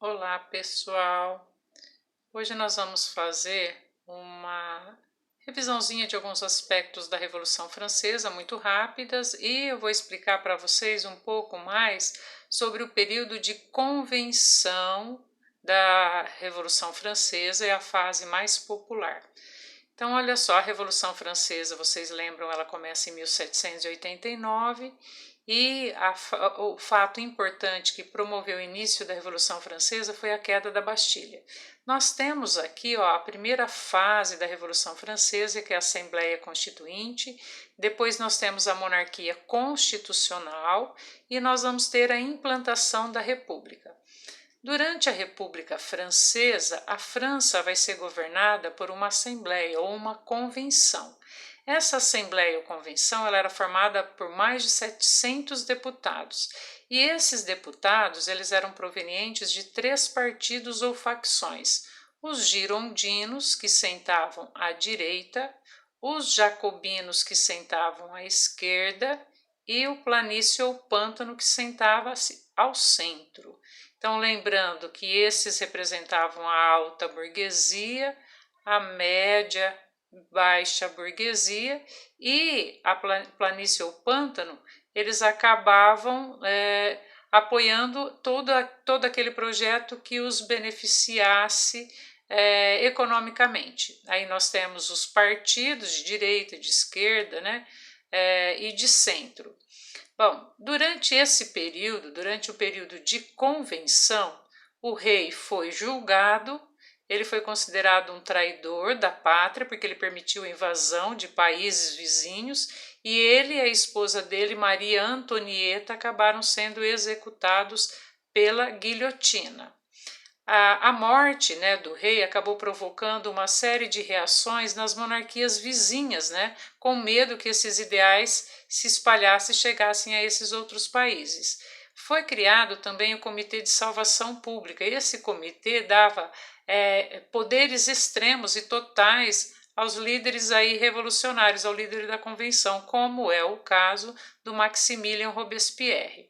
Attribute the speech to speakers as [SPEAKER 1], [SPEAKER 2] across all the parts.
[SPEAKER 1] Olá, pessoal! Hoje nós vamos fazer uma revisãozinha de alguns aspectos da Revolução Francesa, muito rápidas, e eu vou explicar para vocês um pouco mais sobre o período de convenção da Revolução Francesa, é a fase mais popular. Então, olha só, a Revolução Francesa, vocês lembram, ela começa em 1789 e o fato importante que promoveu o início da Revolução Francesa foi a queda da Bastilha. Nós temos aqui a primeira fase da Revolução Francesa, que é a Assembleia Constituinte, depois nós temos a monarquia constitucional e nós vamos ter a implantação da República. Durante a República Francesa, a França vai ser governada por uma assembleia ou uma convenção. Essa assembleia ou convenção ela era formada por mais de 700 deputados. E esses deputados eles eram provenientes de 3 partidos ou facções: os girondinos, que sentavam à direita, os jacobinos, que sentavam à esquerda, e o planício ou pântano, que sentava-se ao centro. Então, lembrando que esses representavam a alta burguesia, a média, baixa burguesia, e a planície ou pântano, eles acabavam apoiando todo aquele projeto que os beneficiasse economicamente. Aí nós temos os partidos de direita, de esquerda, né, e de centro. Bom, durante esse período, durante o período de convenção, o rei foi julgado, ele foi considerado um traidor da pátria, porque ele permitiu a invasão de países vizinhos, e ele e a esposa dele, Maria Antonieta, acabaram sendo executados pela guilhotina. A morte, né, do rei acabou provocando uma série de reações nas monarquias vizinhas, né, com medo que esses ideais se espalhassem e chegassem a esses outros países. Foi criado também o Comitê de Salvação Pública. Esse comitê dava poderes extremos e totais aos líderes aí revolucionários, ao líder da convenção, como é o caso do Maximilien Robespierre.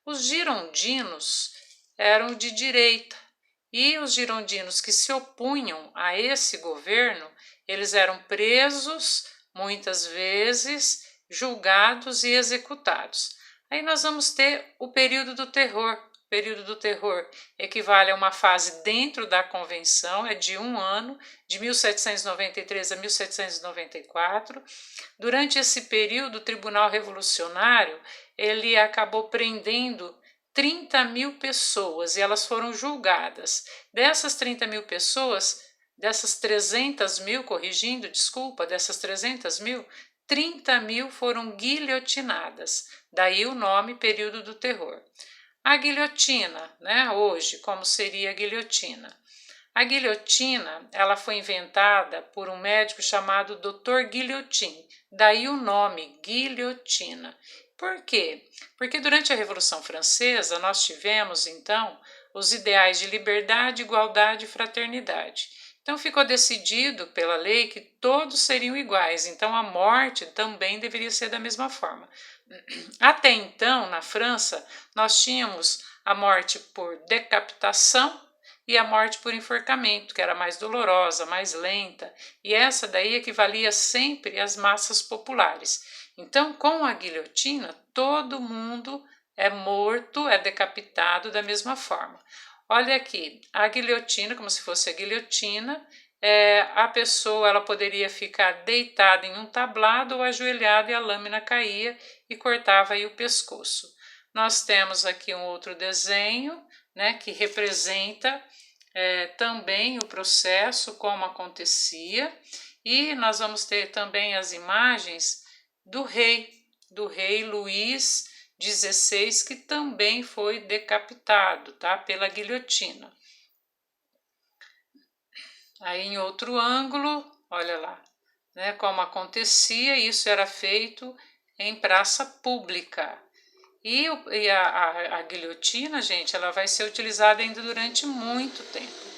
[SPEAKER 1] Os girondinos eram de direita, e os girondinos que se opunham a esse governo, eles eram presos, muitas vezes, julgados e executados. Aí nós vamos ter o período do terror. O período do terror equivale a uma fase dentro da convenção, é de 1 ano, de 1793 a 1794. Durante esse período, o Tribunal Revolucionário ele acabou prendendo 30.000 pessoas e elas foram julgadas. Dessas 30.000 pessoas, dessas 300.000, corrigindo, desculpa, dessas 300.000, 30.000 foram guilhotinadas. Daí o nome período do terror. A guilhotina, né, hoje, como seria a guilhotina? A guilhotina, ela foi inventada por um médico chamado Dr. Guillotin, daí o nome, guilhotina. Por quê? Porque durante a Revolução Francesa nós tivemos, então, os ideais de liberdade, igualdade e fraternidade. Então ficou decidido pela lei que todos seriam iguais, então a morte também deveria ser da mesma forma. Até então, na França, nós tínhamos a morte por decapitação e a morte por enforcamento, que era mais dolorosa, mais lenta, e essa daí equivalia sempre às massas populares. Então, com a guilhotina, todo mundo é morto, é decapitado da mesma forma. Olha aqui, a guilhotina, como se fosse a guilhotina, a pessoa ela poderia ficar deitada em um tablado ou ajoelhada e a lâmina caía e cortava aí o pescoço. Nós temos aqui um outro desenho, né, que representa também o processo, como acontecia, e nós vamos ter também as imagens do rei Luís XVI, que também foi decapitado, tá, pela guilhotina. Aí em outro ângulo, olha lá, né, como acontecia, isso era feito em praça pública. E a guilhotina, gente, ela vai ser utilizada ainda durante muito tempo.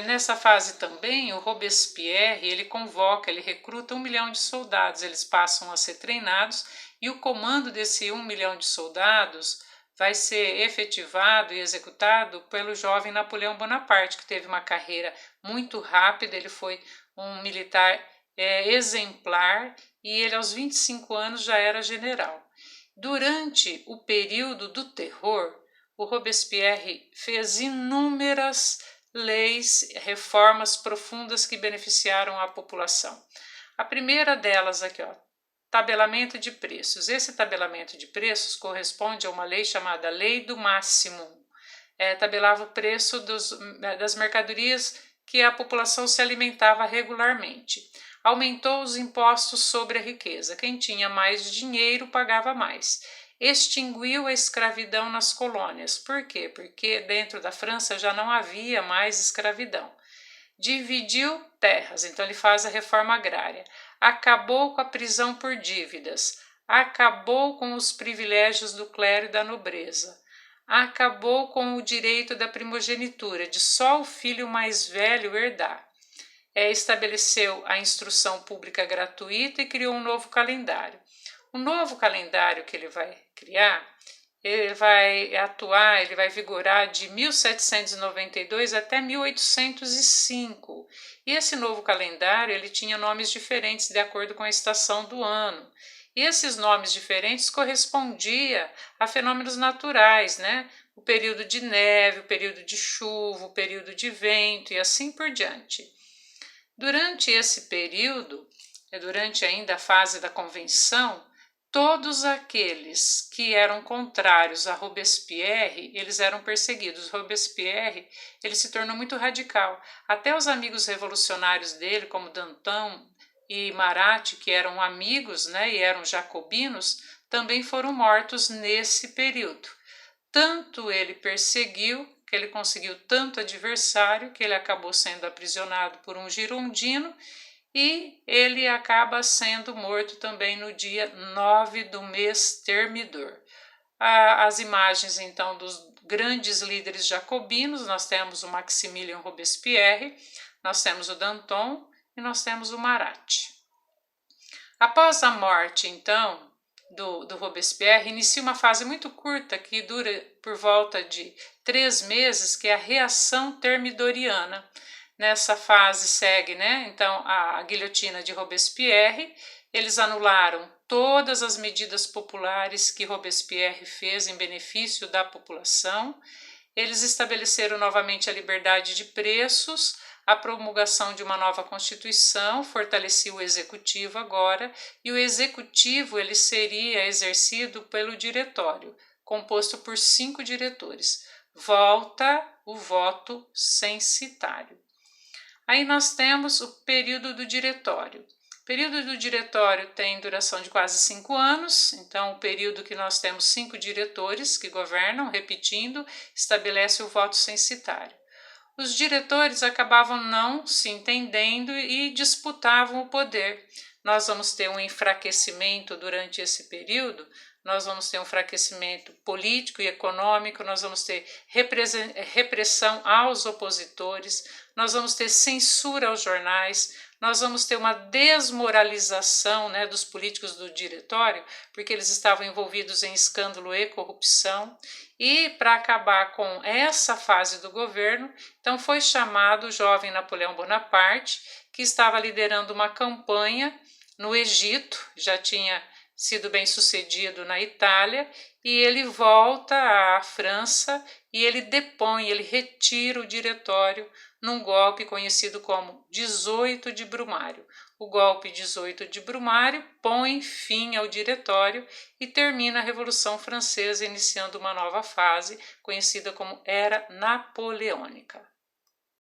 [SPEAKER 1] Nessa fase também, o Robespierre, ele convoca, ele recruta 1 milhão de soldados, eles passam a ser treinados e o comando desse 1 milhão de soldados vai ser efetivado e executado pelo jovem Napoleão Bonaparte, que teve uma carreira muito rápida. Ele foi um militar exemplar e ele aos 25 anos já era general. Durante o período do terror, o Robespierre fez inúmeras leis, reformas profundas que beneficiaram a população. A primeira delas aqui, ó, tabelamento de preços. Esse tabelamento de preços corresponde a uma lei chamada Lei do Máximo. Tabelava o preço das mercadorias que a população se alimentava regularmente. Aumentou os impostos sobre a riqueza. Quem tinha mais dinheiro pagava mais. Extinguiu a escravidão nas colônias. Por quê? Porque dentro da França já não havia mais escravidão. Dividiu terras, então ele faz a reforma agrária. Acabou com a prisão por dívidas. Acabou com os privilégios do clero e da nobreza. Acabou com o direito da primogenitura, de só o filho mais velho herdar. Estabeleceu a instrução pública gratuita e criou um novo calendário. O novo calendário que ele vai criar, ele vai atuar, ele vai vigorar de 1792 até 1805. E esse novo calendário, ele tinha nomes diferentes de acordo com a estação do ano. E esses nomes diferentes correspondiam a fenômenos naturais, né? O período de neve, o período de chuva, o período de vento e assim por diante. Durante esse período, durante ainda a fase da convenção, todos aqueles que eram contrários a Robespierre, eles eram perseguidos. Robespierre, ele se tornou muito radical. Até os amigos revolucionários dele, como Danton e Marat, que eram amigos, né, e eram jacobinos, também foram mortos nesse período. Tanto ele perseguiu, que ele conseguiu tanto adversário, que ele acabou sendo aprisionado por um girondino, e ele acaba sendo morto também no dia 9 do mês Termidor. As imagens, então, dos grandes líderes jacobinos, nós temos o Maximilien Robespierre, nós temos o Danton e nós temos o Marat. Após a morte, então, do Robespierre, inicia uma fase muito curta que dura por volta de 3 meses, que é a reação termidoriana. Nessa fase segue, né, então, a guilhotina de Robespierre. Eles anularam todas as medidas populares que Robespierre fez em benefício da população. Eles estabeleceram novamente a liberdade de preços, a promulgação de uma nova Constituição, fortalecia o Executivo agora, e o Executivo ele seria exercido pelo Diretório, composto por 5 diretores. Volta o voto censitário. Aí nós temos o período do Diretório. O período do Diretório tem duração de quase 5 anos, então o período que nós temos 5 diretores que governam, repetindo, estabelece o voto censitário. Os diretores acabavam não se entendendo e disputavam o poder. Nós vamos ter um enfraquecimento durante esse período, nós vamos ter um enfraquecimento político e econômico, nós vamos ter repressão aos opositores, nós vamos ter censura aos jornais, nós vamos ter uma desmoralização, né, dos políticos do diretório, porque eles estavam envolvidos em escândalo e corrupção. E para acabar com essa fase do governo, então foi chamado o jovem Napoleão Bonaparte, que estava liderando uma campanha no Egito, já tinha sido bem sucedido na Itália, e ele volta à França e ele depõe, ele retira o diretório num golpe conhecido como 18 de Brumário. O golpe 18 de Brumário põe fim ao diretório e termina a Revolução Francesa, iniciando uma nova fase conhecida como Era Napoleônica.